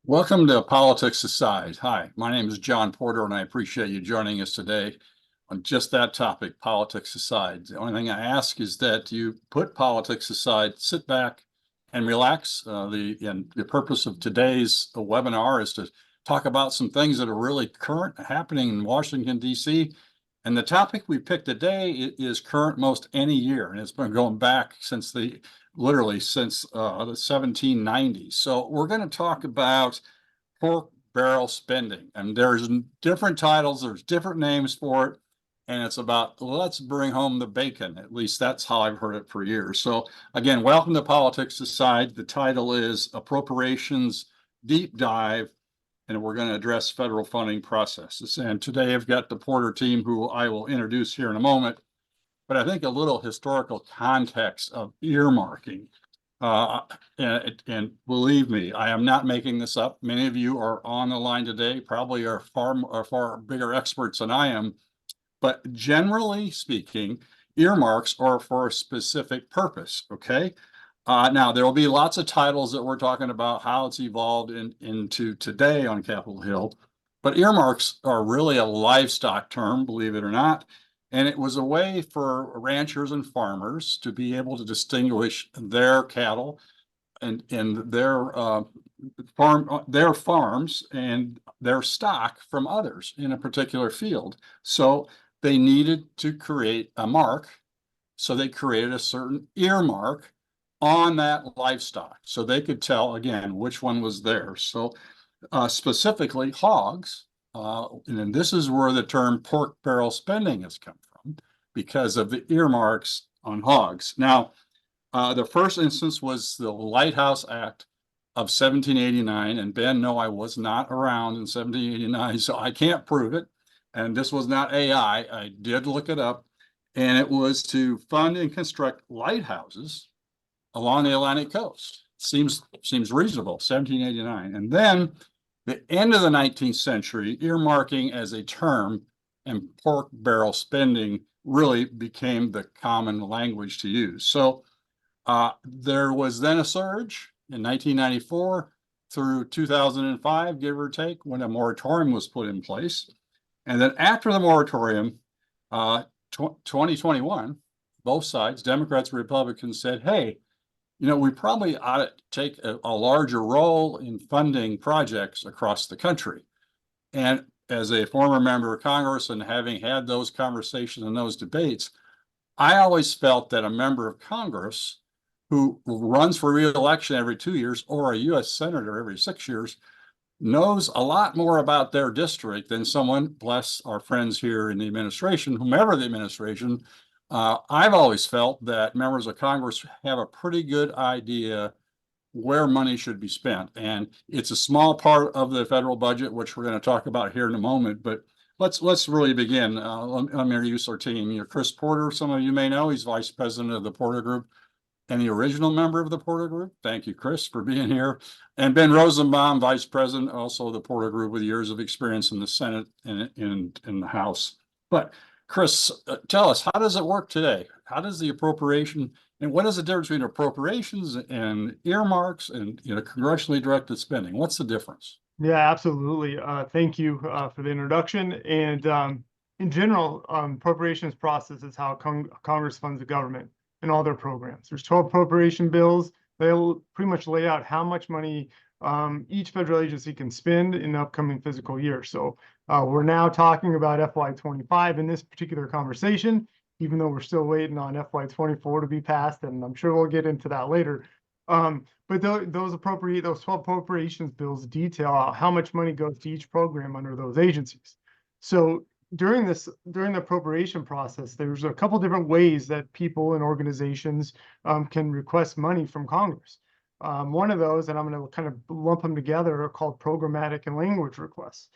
Welcome to Politics Aside. Hi, my name is John Porter, and I appreciate you joining us today on just that topic, politics aside. The only thing I ask is that you put politics aside, sit back and relax. The purpose of today's webinar is to talk about some things that are really current happening in Washington, D.C. And the topic we picked today is current most any year, and it's been going back since literally since the 1790s. So we're going to talk about pork barrel spending, and there's different titles, there's different names for it, and it's about let's bring home the bacon. At least that's how I've heard it for years. So again, welcome to Politics Aside. The title is Appropriations Deep Dive, and we're going to address federal funding processes. And today I've got the Porter team, who I will introduce here in a moment. But I think a little historical context of earmarking. And believe me, I am not making this up. Many of you are on the line today, probably are far bigger experts than I am. But generally speaking, earmarks are for a specific purpose, okay? Now, there will be lots of titles that we're talking about how it's evolved into today on Capitol Hill, but earmarks are really a livestock term, believe it or not. And it was a way for ranchers and farmers to be able to distinguish their cattle and their farms and their stock from others in a particular field. So they needed to create a mark. So they created a certain earmark on that livestock, so they could tell again which one was theirs. So specifically hogs, and this is where the term pork barrel spending has come from, because of the earmarks on hogs. Now, the first instance was the Lighthouse Act of 1789, and Ben, no, I was not around in 1789, so I can't prove it. And this was not AI. I did look it up, and it was to fund and construct lighthouses along the Atlantic coast. Seems reasonable, 1789. And then the end of the 19th century, earmarking as a term and pork barrel spending really became the common language to use. So there was then a surge in 1994 through 2005, give or take, when a moratorium was put in place. And then after the moratorium, 2021, both sides, Democrats and Republicans, said, hey, we probably ought to take a larger role in funding projects across the country. And as a former member of Congress and having had those conversations and those debates, I always felt that a member of Congress who runs for re-election every 2 years or a U.S. senator every 6 years knows a lot more about their district than someone, bless our friends here in the administration, whomever the administration. I've always felt that members of Congress have a pretty good idea where money should be spent. And it's a small part of the federal budget, which we're going to talk about here in a moment. But let's really begin. Let me introduce our team. Chris Porter, some of you may know, he's vice president of the Porter Group and the original member of the Porter Group. Thank you, Chris, for being here. And Ben Rosenbaum, vice president, also the Porter Group, with years of experience in the Senate and in the House. But Chris, tell us, how does it work today? How does the appropriation, and what is the difference between appropriations and earmarks and congressionally directed spending? What's the difference? Yeah, absolutely. Thank you for the introduction. And in general, appropriations process is how Congress funds the government and all their programs. There's 12 appropriation bills. They'll pretty much lay out how much money each federal agency can spend in the upcoming fiscal year. So we're now talking about FY25 in this particular conversation, even though we're still waiting on FY24 to be passed, and I'm sure we'll get into that later. But those 12 appropriations bills detail out how much money goes to each program under those agencies. So during the appropriation process, there's a couple different ways that people and organizations can request money from Congress. One of those, and I'm going to kind of lump them together, are called programmatic and language requests.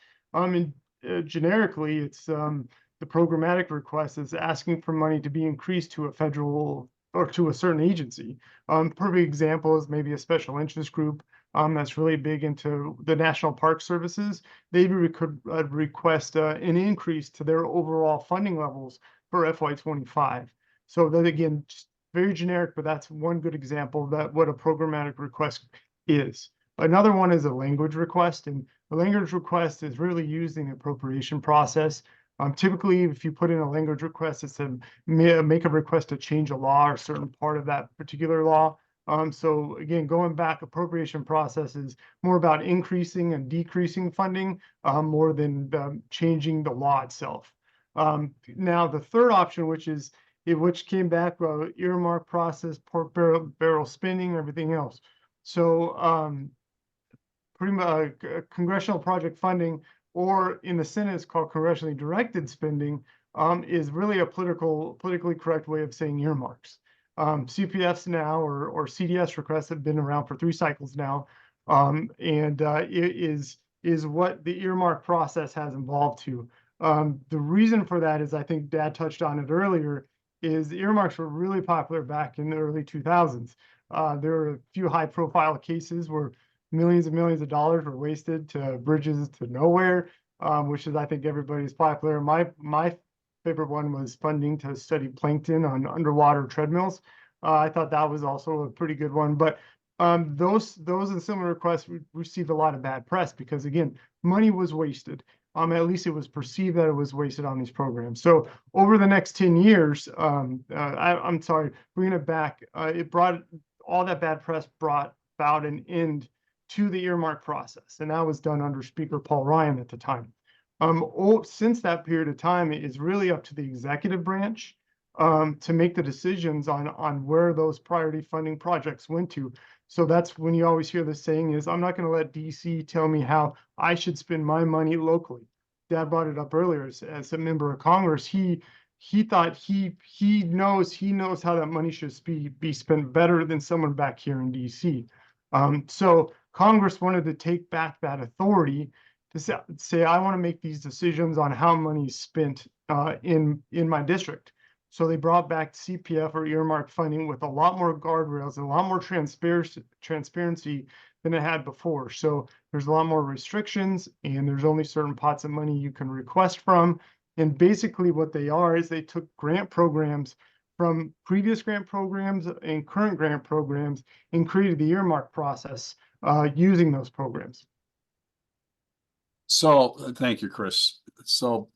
Generically, it's the programmatic request is asking for money to be increased to a federal or to a certain agency. Perfect example is maybe a special interest group that's really big into the National Park Services. They could request an increase to their overall funding levels for FY25. So that, again, just very generic, but that's one good example of that, what a programmatic request is. Another one is a language request, and a language request is really used in the appropriation process. Typically, if you put in a language request, it's to make a request to change a law or a certain part of that particular law. So again, going back, appropriation process is more about increasing and decreasing funding more than changing the law itself. Now, the third option, which came back, earmark process, port barrel spending, everything else. So pretty much congressional project funding, or in the Senate, it's called congressionally directed spending, is really a politically correct way of saying earmarks. CPFs now or CDS requests have been around for 3 cycles now, and it is what the earmark process has evolved to. The reason for that is, I think Dad touched on it earlier, is the earmarks were really popular back in the early 2000s. There were a few high-profile cases where millions and millions of dollars were wasted to bridges to nowhere, which is, I think, everybody's popular. My favorite one was funding to study plankton on underwater treadmills. I thought that was also a pretty good one. But those and similar requests received a lot of bad press because, again, money was wasted. At least it was perceived that it was wasted on these programs. So over the next 10 years, I'm sorry, bringing it back, all that bad press brought about an end to the earmark process, and that was done under Speaker Paul Ryan at the time. Since that period of time, it is really up to the executive branch to make the decisions on where those priority funding projects went to. So that's when you always hear the saying is, I'm not going to let DC tell me how I should spend my money locally. Dad brought it up earlier as a member of Congress. He thought he knows how that money should be spent better than someone back here in DC. So Congress wanted to take back that authority to say, I want to make these decisions on how money is spent in my district. So they brought back CPF or earmark funding with a lot more guardrails and a lot more transparency than it had before. So there's a lot more restrictions, and there's only certain pots of money you can request from. And basically what they are is they took grant programs from previous grant programs and current grant programs and created the earmark process using those programs. So thank you, Chris. So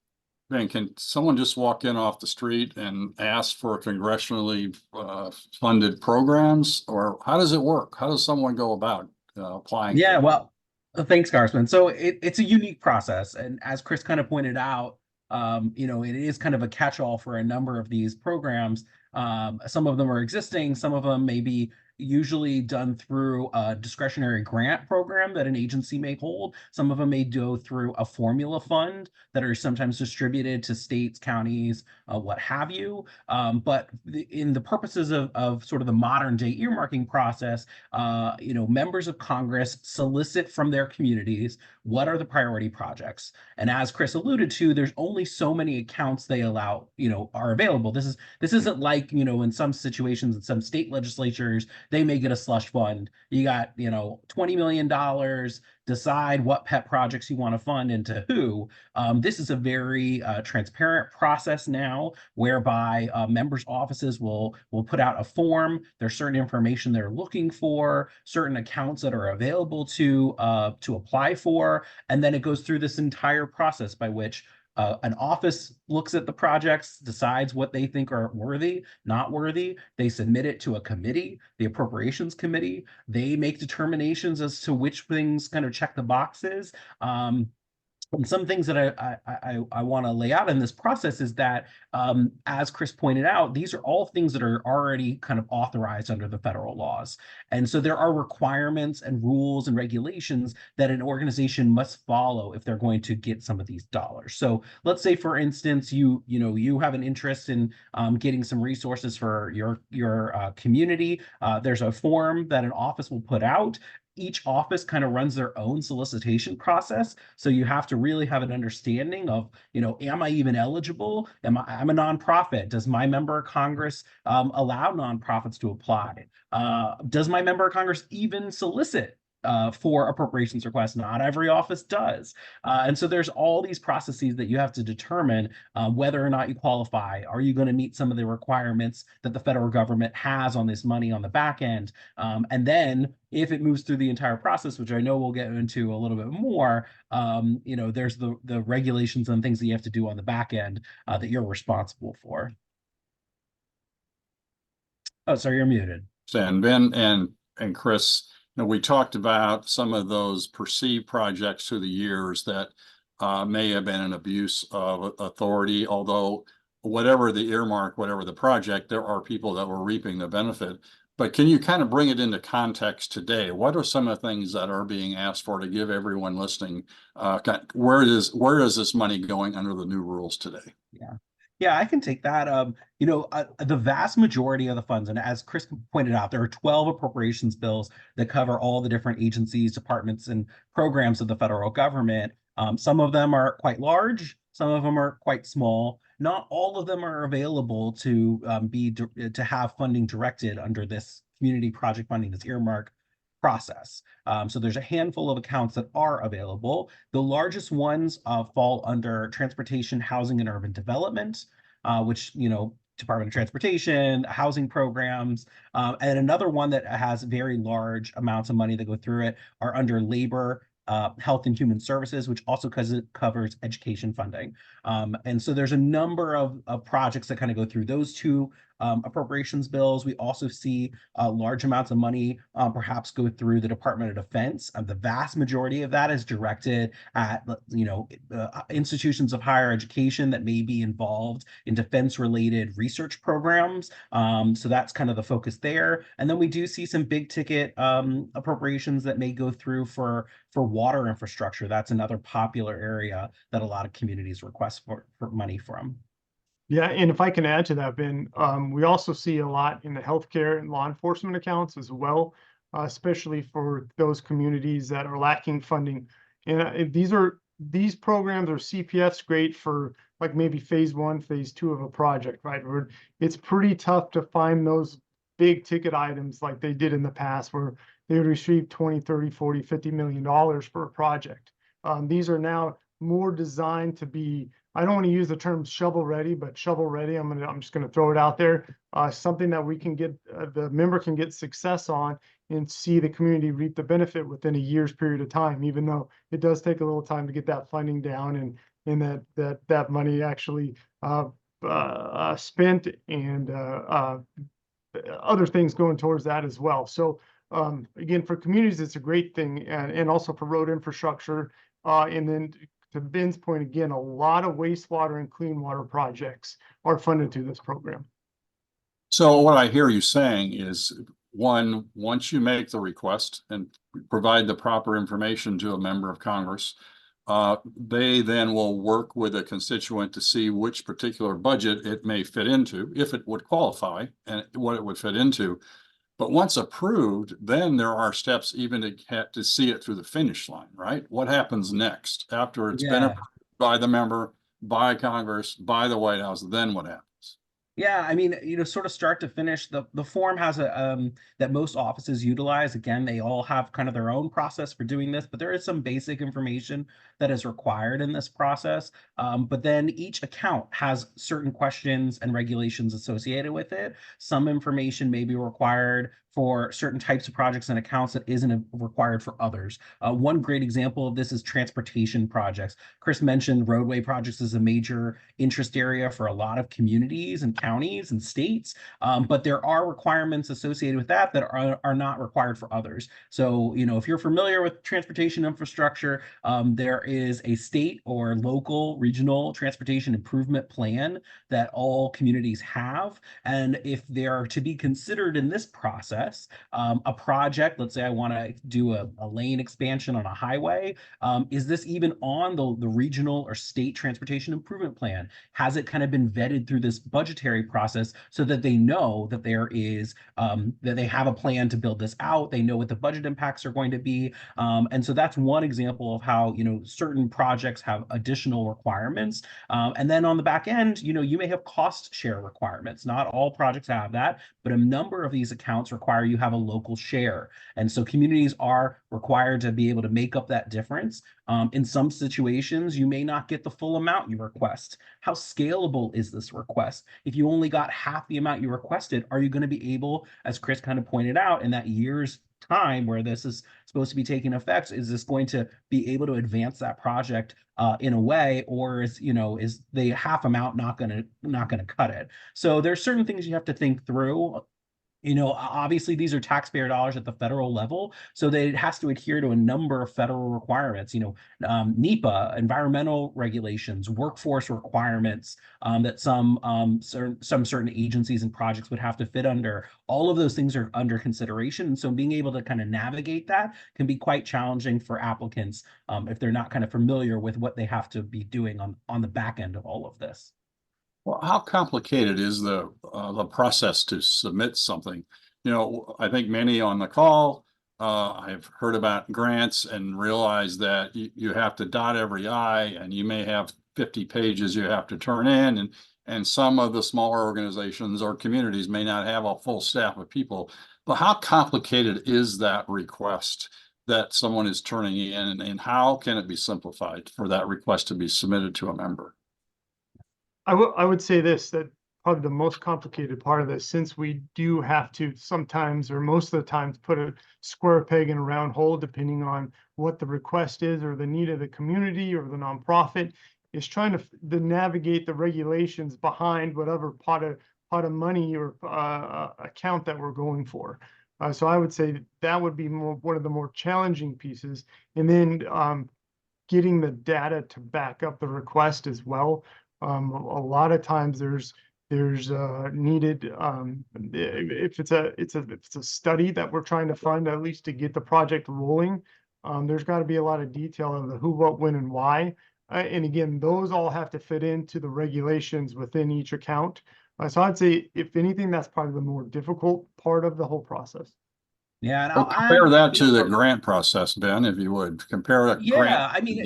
Ben, can someone just walk in off the street and ask for congressionally funded programs, or how does it work? How does someone go about applying? Yeah, well, thanks, Congressman. So it's a unique process, and as Chris kind of pointed out, it is kind of a catch-all for a number of these programs. Some of them are existing, some of them may be usually done through a discretionary grant program that an agency may hold. Some of them may go through a formula fund that are sometimes distributed to states, counties, what have you. But in the purposes of sort of the modern day earmarking process, members of Congress solicit from their communities what are the priority projects. And as Chris alluded to, there's only so many accounts they allow, are available. This isn't like, in some situations in some state legislatures, they may get a slush fund. You got, $20 million, decide what pet projects you want to fund and to who. This is a very transparent process now, whereby members' offices will put out a form. There's certain information they're looking for, certain accounts that are available to apply for, and then it goes through this entire process by which an office looks at the projects, decides what they think are worthy, not worthy. They submit it to a committee, the Appropriations Committee. They make determinations as to which things kind of check the boxes. And some things that I want to lay out in this process is that, as Chris pointed out, these are all things that are already kind of authorized under the federal laws. And so there are requirements and rules and regulations that an organization must follow if they're going to get some of these dollars. So let's say, for instance, you have an interest in getting some resources for your community. There's a form that an office will put out. Each office kind of runs their own solicitation process. So you have to really have an understanding of, am I even eligible? I'm a nonprofit. Does my member of Congress allow nonprofits to apply? Does my member of Congress even solicit for appropriations requests. Not every office does. And so there's all these processes that you have to determine whether or not you qualify. Are you going to meet some of the requirements that the federal government has on this money on the back end? And then if it moves through the entire process, which I know we'll get into a little bit more, there's the regulations and things that you have to do on the back end that you're responsible for. Oh, sorry, you're muted. And Ben and Chris, we talked about some of those perceived projects through the years that may have been an abuse of authority, although whatever the earmark, whatever the project, there are people that were reaping the benefit. But can you kind of bring it into context today? What are some of the things that are being asked for to give everyone listening? Where is this money going under the new rules today? Yeah, I can take that. The vast majority of the funds, and as Chris pointed out, there are 12 appropriations bills that cover all the different agencies, departments, and programs of the federal government. Some of them are quite large, some of them are quite small. Not all of them are available to have funding directed under this community project funding, this earmark process. So there's a handful of accounts that are available. The largest ones fall under transportation, housing, and urban development, which, Department of Transportation, housing programs, and another one that has very large amounts of money that go through it are under labor, health and human services, which also covers education funding. And so there's a number of projects that kind of go through those two appropriations bills. We also see large amounts of money perhaps go through the Department of Defense. The vast majority of that is directed at institutions of higher education that may be involved in defense-related research programs. So that's kind of the focus there. And then we do see some big ticket appropriations that may go through for water infrastructure. That's another popular area that a lot of communities request for money from. Yeah, and if I can add to that, Ben, we also see a lot in the healthcare and law enforcement accounts as well, especially for those communities that are lacking funding. And these programs or CPFs great for like maybe phase 1, phase 2 of a project, right? Where it's pretty tough to find those big ticket items like they did in the past where they would receive 20, 30, 40, $50 million for a project. These are now more designed to be, I don't want to use the term shovel ready, but shovel ready. I'm just going to throw it out there. Something that we can get, the member can get success on and see the community reap the benefit within a year's period of time, even though it does take a little time to get that funding down and that money actually spent and other things going towards that as well. So again, for communities, it's a great thing, and also for road infrastructure, and then to Ben's point, again, a lot of wastewater and clean water projects are funded through this program. So what I hear you saying is, one, once you make the request and provide the proper information to a member of Congress, they then will work with a constituent to see which particular budget it may fit into, if it would qualify, and what it would fit into. But once approved, then there are steps even to see it through the finish line, right? What happens next after it's been approved by the member, by Congress, by the White House? Then what happens? Yeah, I mean, sort of start to finish, the form has a that most offices utilize. Again, they all have kind of their own process for doing this, but there is some basic information that is required in this process. But then each account has certain questions and regulations associated with it. Some information may be required for certain types of projects and accounts that isn't required for others. One great example of this is transportation projects. Chris mentioned roadway projects as a major interest area for a lot of communities and counties and states, but there are requirements associated with that are not required for others. So, if you're familiar with transportation infrastructure, there is a state or local regional transportation improvement plan that all communities have. And if they are to be considered in this process, a project, let's say I want to do a lane expansion on a highway, is this even on the regional or state transportation improvement plan? Has it kind of been vetted through this budgetary process so that they know that there is that they have a plan to build this out, they know what the budget impacts are going to be, and so that's one example of how certain projects have additional requirements, and then on the back end, you may have cost share requirements. Not all projects have that, but a number of these accounts require require you have a local share. And so communities are required to be able to make up that difference. In some situations, you may not get the full amount you request. How scalable is this request? If you only got half the amount you requested, are you going to be able, as Chris kind of pointed out, in that year's time where this is supposed to be taking effect, is this going to be able to advance that project in a way, or is the half amount not going to cut it? So there's certain things you have to think through. Obviously these are taxpayer dollars at the federal level, so that it has to adhere to a number of federal requirements, NEPA, environmental regulations, workforce requirements, that some certain agencies and projects would have to fit under. All of those things are under consideration. And so being able to kind of navigate that can be quite challenging for applicants if they're not kind of familiar with what they have to be doing on the back end of all of this. Well, how complicated is the process to submit something? I think many on the call, I've heard about grants and realized that you have to dot every I, and you may have 50 pages you have to turn in, and some of the smaller organizations or communities may not have a full staff of people. But how complicated is that request that someone is turning in, and how can it be simplified for that request to be submitted to a member? I would say this, that probably the most complicated part of this, since we do have to sometimes, or most of the times, put a square peg in a round hole, depending on what the request is or the need of the community or the nonprofit, is trying to navigate the regulations behind whatever pot of money or account that we're going for. So I would say that would be one of the more challenging pieces. And then getting the data to back up the request as well. A lot of times there's needed if it's a study that we're trying to fund, at least to get the project rolling, there's got to be a lot of detail of the who, what, when, and why. And again, those all have to fit into the regulations within each account. So I'd say, if anything, that's probably the more difficult part of the whole process. Yeah, and Well, I'll compare add, that to the grant process, Ben, if you would. Compare a grant. yeah, I mean,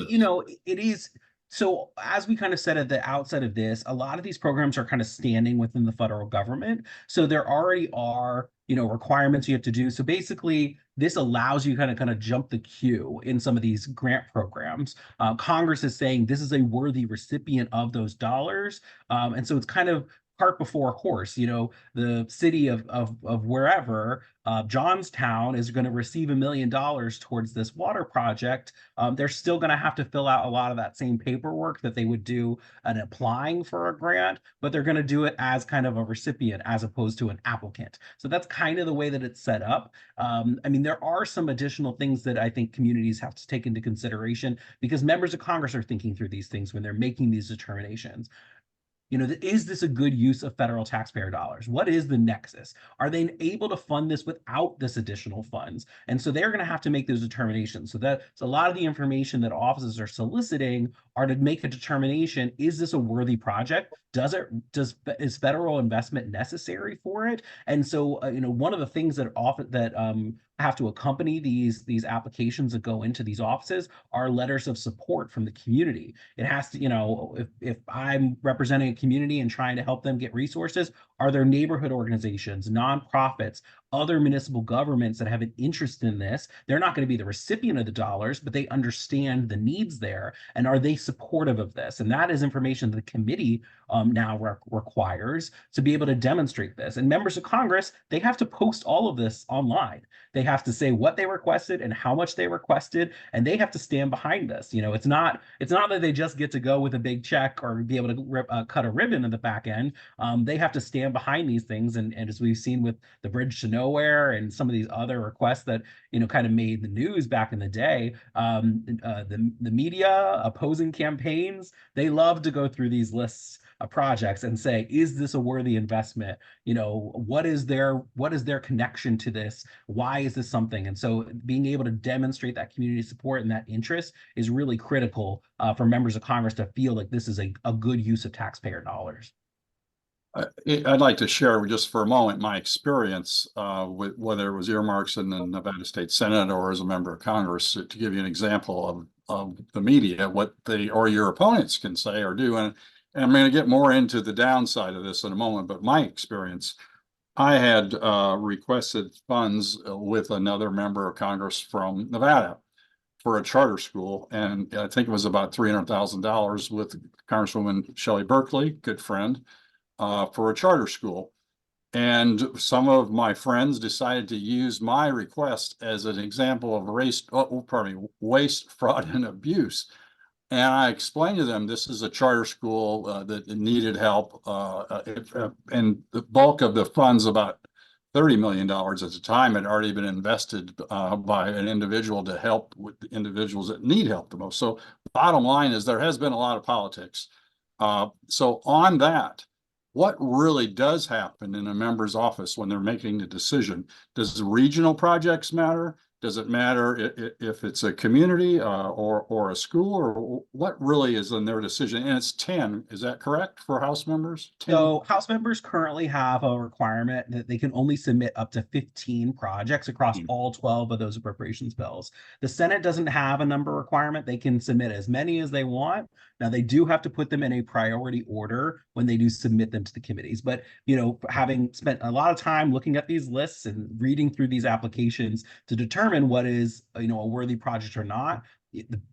it is. So as we kind of said at the outset of this, a lot of these programs are kind of standing within the federal government. So there already are, requirements you have to do. So basically, this allows you kind of jump the queue in some of these grant programs. Congress is saying this is a worthy recipient of those dollars. And so it's kind of cart before horse. The city of wherever, Johnstown, is going to receive $1 million towards this water project. They're still going to have to fill out a lot of that same paperwork that they would do in applying for a grant, but they're going to do it as kind of a recipient as opposed to an applicant. So that's kind of the way that it's set up. I mean, there are some additional things that I think communities have to take into consideration, because members of Congress are thinking through these things when they're making these determinations. Is this a good use of federal taxpayer dollars? What is the nexus? Are they able to fund this without this additional funds? And so they're going to have to make those determinations. So a lot of the information that offices are soliciting are to make a determination: is this a worthy project? Is federal investment necessary for it? And so one of the things that have to accompany these applications that go into these offices are letters of support from the community. It has to, if I'm representing a community and trying to help them get resources, are there neighborhood organizations, nonprofits, other municipal governments that have an interest in this? They're not going to be the recipient of the dollars, but they understand the needs there. And are they supportive of this? And that is information that the committee now requires to be able to demonstrate this. And members of Congress, they have to post all of this online. They have to say what they requested and how much they requested, and they have to stand behind this. It's not that they just get to go with a big check or be able to cut a ribbon in the back end. They have to stand behind these things. And as we've seen with the Bridge to Nowhere and some of these other requests that kind of made the news back in the day, the media, opposing campaigns, they love to go through these lists of projects and say, is this a worthy investment? What is their connection to this? Why is this something? And so being able to demonstrate that community support and that interest is really critical for members of Congress to feel like this is a good use of taxpayer dollars. I'd like to share just for a moment my experience with whether it was earmarks in the Nevada State Senate or as a member of Congress, to give you an example of the media, what they or your opponents can say or do. And I'm going to get more into the downside of this in a moment, but my experience, I had requested funds with another member of Congress from Nevada for a charter school, and I think it was about $300,000 with Congresswoman Shelley Berkeley, good friend, for a charter school. And some of my friends decided to use my request as an example of waste, fraud, and abuse. And I explained to them, this is a charter school that needed help. And the bulk of the funds, about $30 million at the time, had already been invested by an individual to help with the individuals that need help the most. So bottom line is there has been a lot of politics. So on that, what really does happen in a member's office when they're making the decision? Does regional projects matter? Does it matter if it's a community or a school, or what really is in their decision? And it's 10, is that correct for House members? 10? So House members currently have a requirement that they can only submit up to 15 projects across all 12 of those appropriations bills. The Senate doesn't have a number requirement. They can submit as many as they want. Now, they do have to put them in a priority order when they do submit them to the committees. But, you know, having spent a lot of time looking at these lists and reading through these applications to determine what is, you know, a worthy project or not,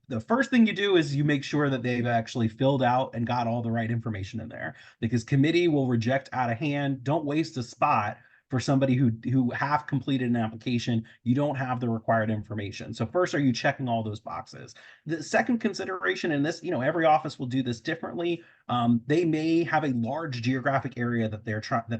the first thing you do is you make sure that they've actually filled out and got all the right information in there, because committee will reject out of hand. Don't waste a spot for somebody who have completed an application. You don't have the required information. So first, are you checking all those boxes? The second consideration, and this, you know, every office will do this differently. They may have a large geographic area that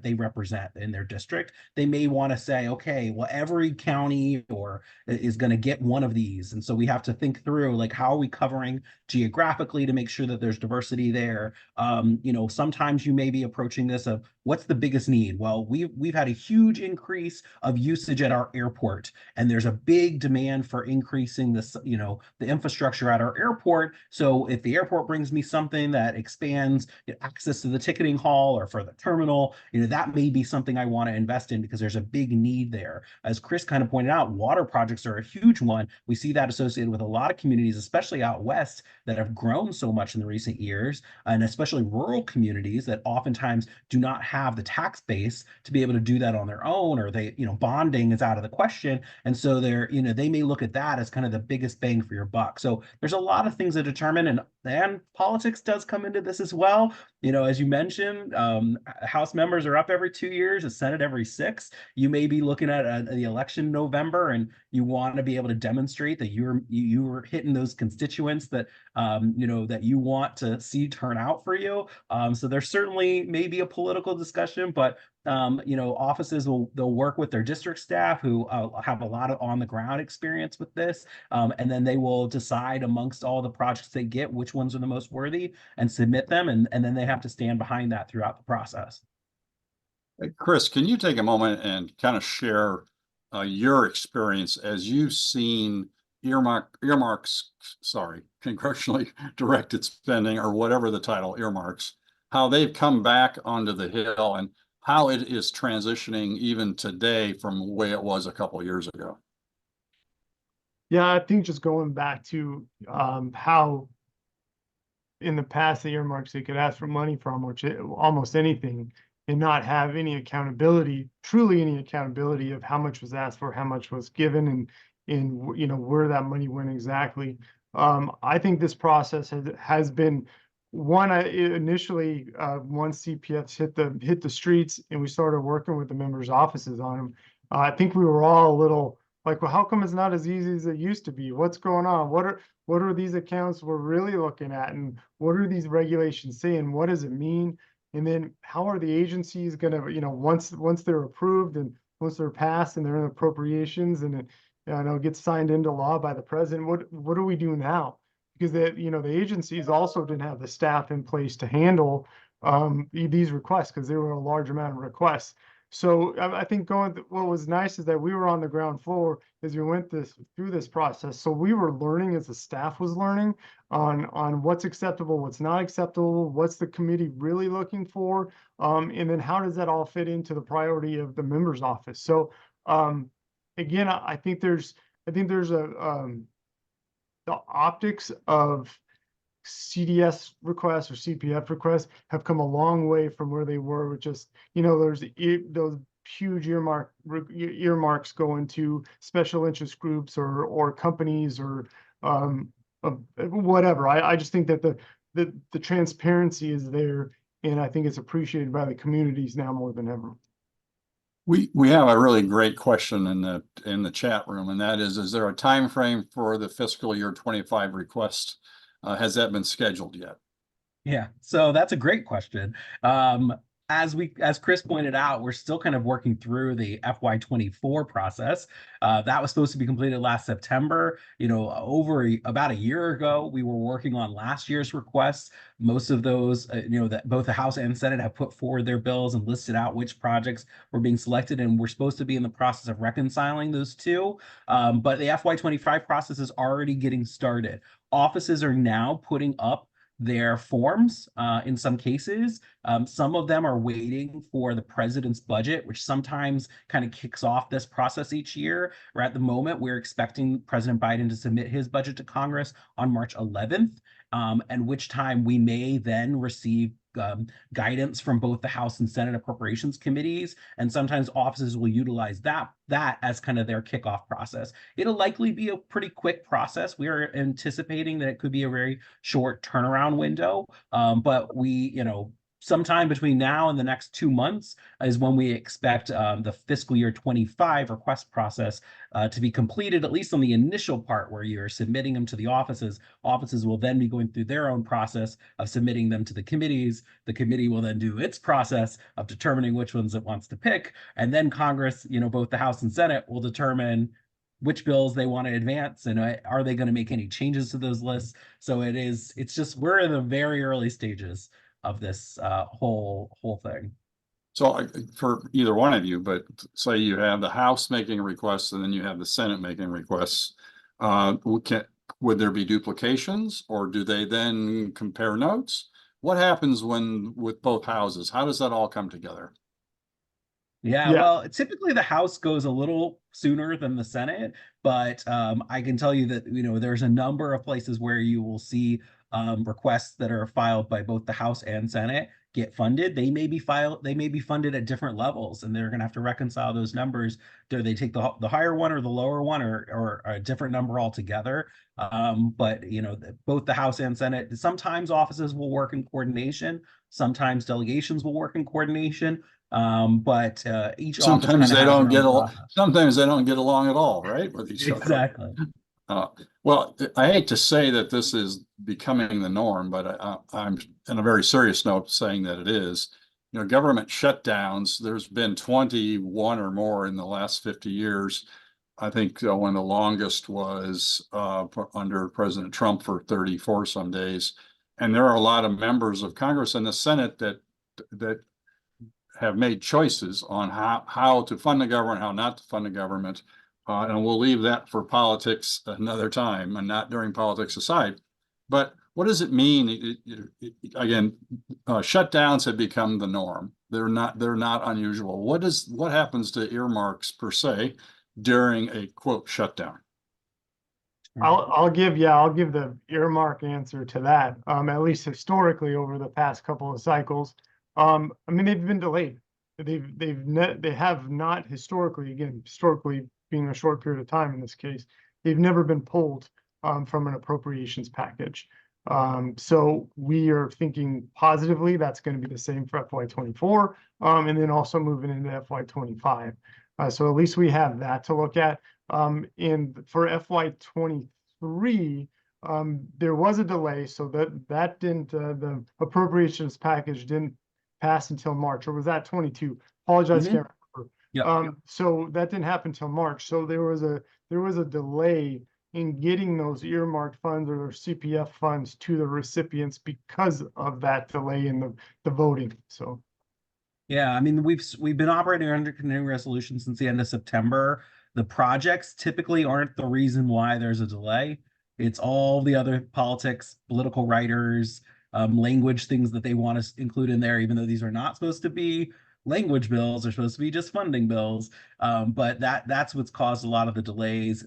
they represent in their district. They may want to say, okay, well, every county or is going to get one of these, and so we have to think through, like, how are we covering geographically to make sure that there's diversity there. You know, sometimes you may be approaching this of what's the biggest need. Well, we've had a huge increase of usage at our airport, and there's a big demand for increasing this, you know, the infrastructure at our airport. So if the airport brings me something that expands access to the ticketing hall or for the terminal, you know, that may be something I want to invest in because there's a big need there. As Chris kind of pointed out, water projects are a huge one. We see that associated with a lot of communities, especially out west, that have grown so much in the recent years, and especially rural communities that oftentimes do not have the tax base to be able to do that on their own, or they, you know, bonding is out of the question. And so they're, you know, they may look at that as kind of the biggest bang for your buck. So there's a lot of things that determine, and politics does come into this as well. You know, as you mentioned, House members are up every 2 years, the Senate every 6. You may be looking at the election in November, and you want to be able to demonstrate that you're hitting those constituents that you know, that you want to see turn out for you. So there's certainly maybe a political discussion, but you know, offices they'll work with their district staff who have a lot of on the ground experience with this, and then they will decide amongst all the projects they get which ones are the most worthy and submit them, and then they have to stand behind that throughout the process. Hey, Chris, can you take a moment and kind of share your experience as you've seen earmarks, sorry, congressionally directed spending, or whatever the title, earmarks, how they've come back onto the Hill and how it is transitioning even today from the way it was a couple of years ago? Yeah, I think just going back to how in the past the earmarks they could ask for money from, which almost anything, and not have any accountability, truly any accountability of how much was asked for, how much was given, and you know where that money went exactly. I think this process has been one. Initially, once CPFs hit the streets and we started working with the members' offices on them, I think we were all a little like, well, how come it's not as easy as it used to be? What's going on? What are these accounts we're really looking at, and what are these regulations saying? What does it mean? And then how are the agencies going to, you know, once they're approved and once they're passed and they're in appropriations and it, you know, gets signed into law by the president, what do we do now? Because the agencies also didn't have the staff in place to handle these requests, because there were a large amount of requests. So I think what was nice is that we were on the ground floor as we went through this process. So we were learning as the staff was learning on what's acceptable, what's not acceptable, what's the committee really looking for, and then how does that all fit into the priority of the member's office. So again, I think there's the optics of CDS requests or CPF requests have come a long way from where they were with just, you know, those huge earmarks going to special interest groups or companies or whatever. I just think that the transparency is there, and I think it's appreciated by the communities now more than ever. We have a really great question in the chat room, and that is there a time frame for the fiscal year 25 request? Has that been scheduled yet? Yeah, so that's a great question. As Chris pointed out, we're still kind of working through the FY24 process. That was supposed to be completed last September. You know, about a year ago, we were working on last year's requests. Most of those, that both the House and Senate have put forward their bills and listed out which projects were being selected, and we're supposed to be in the process of reconciling those two. But the FY25 process is already getting started. Offices are now putting up their forms in some cases. Some of them are waiting for the president's budget, which sometimes kind of kicks off this process each year. Or at the moment, we're expecting President Biden to submit his budget to Congress on March 11th, and which time we may then receive guidance from both the House and Senate Appropriations committees, and sometimes offices will utilize that as kind of their kickoff process. It'll likely be a pretty quick process. We are anticipating that it could be a very short turnaround window, but sometime between now and the next 2 months is when we expect the fiscal year 25 request process to be completed, at least on the initial part where you're submitting them to the offices. Offices will then be going through their own process of submitting them to the committees. The committee will then do its process of determining which ones it wants to pick. And then Congress, both the House and Senate will determine which bills they want to advance and are they going to make any changes to those lists. So we're in the very early stages of this whole thing. So for either one of you, but say you have the House making requests and then you have the Senate making requests, would there be duplications, or do they then compare notes? What happens with both houses? How does that all come together? Yeah, well, typically the House goes a little sooner than the Senate, but I can tell you that there's a number of places where you will see requests that are filed by both the House and Senate get funded. They may be funded at different levels, and they're going to have to reconcile those numbers. Do they take the higher one or the lower one, or a different number altogether? But both the House and Senate, sometimes offices will work in coordination, sometimes delegations will work in coordination. But each sometimes they don't get along. Sometimes they don't get along at all, right, with each other. Exactly. Well, I hate to say that this is becoming the norm, but I'm in a very serious note saying that it is. Government shutdowns, there's been 21 or more in the last 50 years. I think when the longest was under President Trump for 34 some days. And there are a lot of members of Congress and the Senate that have made choices on how to fund the government, how not to fund the government. And we'll leave that for politics another time and not during Politics Aside. But what does it mean? Again, shutdowns have become the norm. They're not unusual. What happens to earmarks per se during a quote shutdown? I'll give the earmark answer to that. At least historically over the past couple of cycles. I mean, they've been delayed. They have not historically being a short period of time in this case, they've never been pulled from an appropriations package. So we are thinking positively that's going to be the same for FY24, and then also moving into FY25. So at least we have that to look at. And for FY23, there was a delay, so that didn't the appropriations package didn't pass until March, or was that 22? Apologize, can't remember. Yep. So that didn't happen until March. So there was a delay in getting those earmarked funds or their CPF funds to the recipients because of that delay in the voting. So yeah, I mean, we've been operating under continuing resolution since the end of September. The projects typically aren't the reason why there's a delay. It's all the other politics, political writers, language things that they want to include in there, even though these are not supposed to be language bills, are supposed to be just funding bills. But that's what's caused a lot of the delays.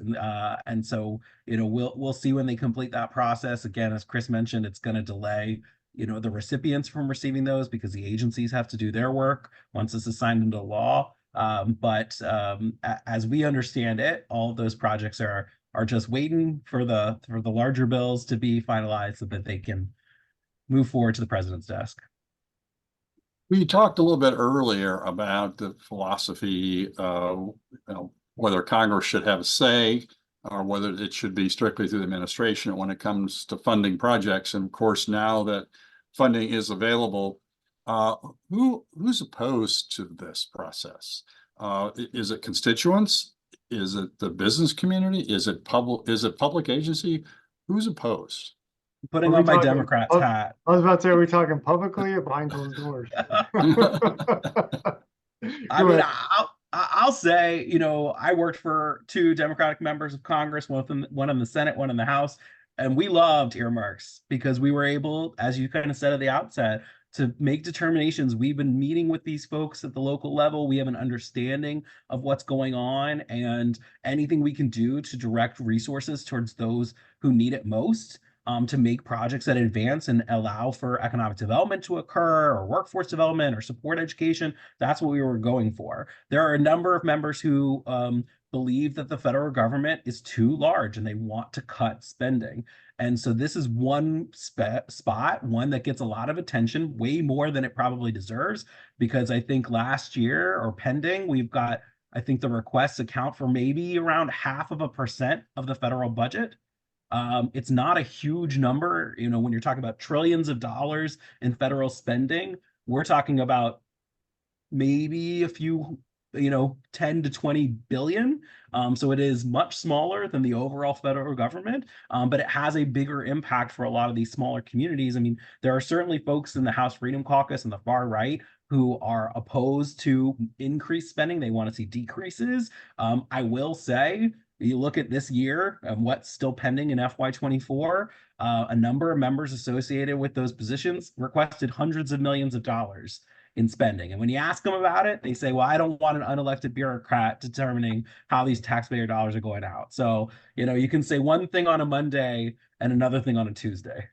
And so, we'll see when they complete that process. Again, as Chris mentioned, it's going to delay, the recipients from receiving those because the agencies have to do their work once this is signed into law. As we understand it, all of those projects are just waiting for the larger bills to be finalized so that they can move forward to the president's desk. We talked a little bit earlier about the philosophy of, whether Congress should have a say or whether it should be strictly through the administration when it comes to funding projects. And of course, now that funding is available, who's opposed to this process? Is it constituents? Is it the business community? Is it public agency? Who's opposed? Putting Are we on my talking- Democrats hat. I was about to say, are we talking publicly or behind closed doors? I'll say, I worked for 2 Democratic members of Congress, one in the Senate, one in the House, and we loved earmarks because we were able, as you kind of said at the outset, to make determinations. We've been meeting with these folks at the local level. We have an understanding of what's going on, and anything we can do to direct resources towards those who need it most, to make projects that advance and allow for economic development to occur, or workforce development, or support education. That's what we were going for. There are a number of members who believe that the federal government is too large and they want to cut spending. And so this is one one that gets a lot of attention, way more than it probably deserves, because I think last year, or pending, we've got, I think the requests account for maybe around 0.5% of the federal budget. It's not a huge number, when you're talking about trillions of dollars in federal spending. We're talking about maybe a few, 10 to 20 billion. So it is much smaller than the overall federal government, but it has a bigger impact for a lot of these smaller communities. I mean, there are certainly folks in the House Freedom Caucus and the far right who are opposed to increased spending. They want to see decreases. I will say, you look at this year and what's still pending in FY24, a number of members associated with those positions requested hundreds of millions of dollars in spending. And when you ask them about it, they say, well, I don't want an unelected bureaucrat determining how these taxpayer dollars are going out. So, you can say one thing on a Monday and another thing on a Tuesday.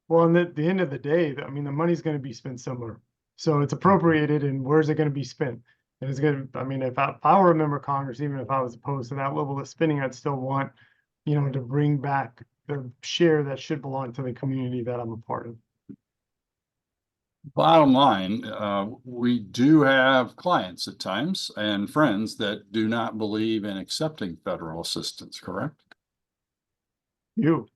Well, and at the end of the day, the money's going to be spent somewhere. So it's appropriated, and where's it going to be spent? And it's going to, if I were a member of Congress, even if I was opposed to that level of spending, I'd still want, to bring back the share that should belong to the community that I'm a part of. Bottom line, we do have clients at times and friends that do not believe in accepting federal assistance, correct? You.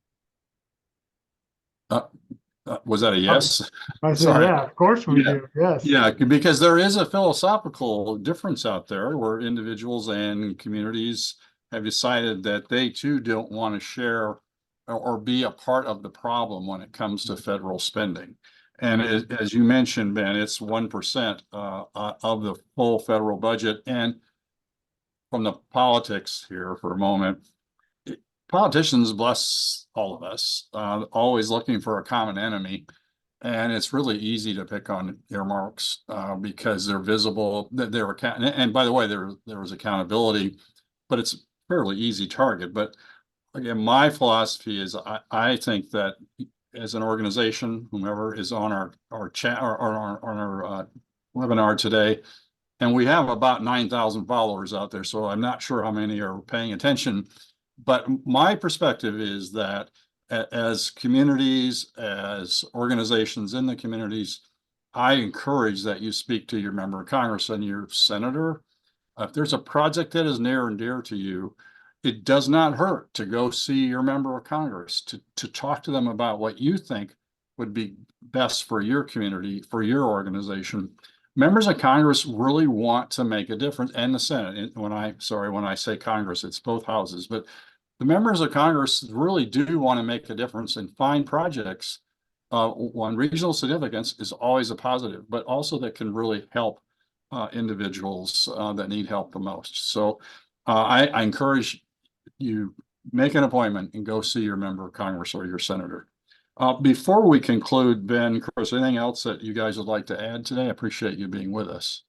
Was that a yes? I said, Sorry. yeah, of course we Yeah. do. Yes. Yeah, because there is a philosophical difference out there where individuals and communities have decided that they too don't want to share or be a part of the problem when it comes to federal spending. And as you mentioned, Ben, it's 1% of the full federal budget. And from the politics here for a moment, politicians, bless all of us, always looking for a common enemy. And it's really easy to pick on earmarks because they're visible. And by the way, there was accountability, but it's a fairly easy target. But again, my philosophy is I think that as an organization, whomever is on our chat or on our webinar today, and we have about 9,000 followers out there, so I'm not sure how many are paying attention. But my perspective is that as communities, as organizations in the communities, I encourage that you speak to your member of Congress and your senator. If there's a project that is near and dear to you, it does not hurt to go see your member of Congress, to talk to them about what you think would be best for your community, for your organization. Members of Congress really want to make a difference, and the Senate. When I say Congress, it's both houses, but the members of Congress really do want to make a difference and find projects. One, regional significance is always a positive, but also that can really help individuals that need help the most. So I encourage you, make an appointment and go see your member of Congress or your senator. Before we conclude, Ben, Chris, anything else that you guys would like to add today? I appreciate you being with us.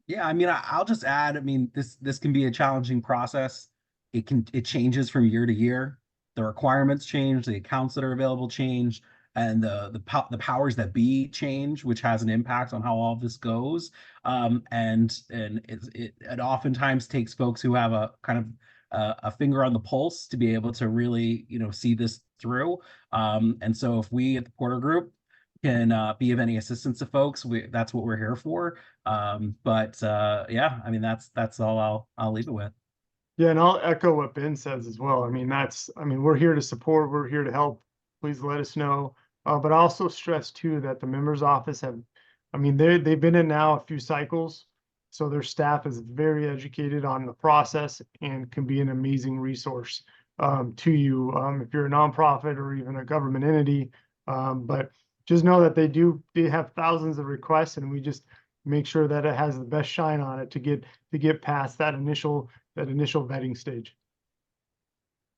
Yeah, I'll just add, this can be a challenging process. It changes from year to year. The requirements change, the accounts that are available change. and the powers that be change, which has an impact on how all of this goes. And it oftentimes takes folks who have a kind of a finger on the pulse to be able to really, see this through. And so if we at the Porter Group can be of any assistance to folks, that's what we're here for. Yeah, I mean, that's all I'll leave it with. Yeah, and I'll echo what Ben says as well. We're here to support, we're here to help. Please let us know. But I also stress too that the member's office they've been in now a few cycles. So their staff is very educated on the process and can be an amazing resource to you if you're a nonprofit or even a government entity. But just know that they have thousands of requests, and we just make sure that it has the best shine on it to get past that initial vetting stage.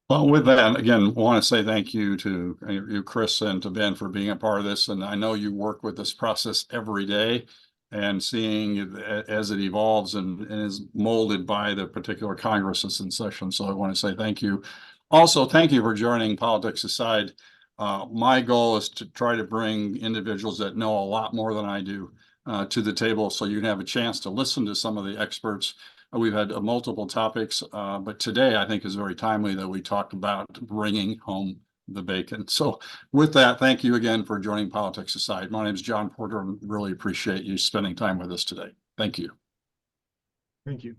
Well, with that, again, want to say thank you to you, Chris, and to Ben for being a part of this. And I know you work with this process every day and seeing it as it evolves and is molded by the particular Congress that's in session. So I want to say thank you. Also, thank you for joining Politics Aside. My goal is to try to bring individuals that know a lot more than I do to the table, so you can have a chance to listen to some of the experts. We've had multiple topics, but today I think is very timely that we talk about bringing home the bacon. So with that, thank you again for joining Politics Aside. My name is John Porter, and really appreciate you spending time with us today. Thank you. Thank you.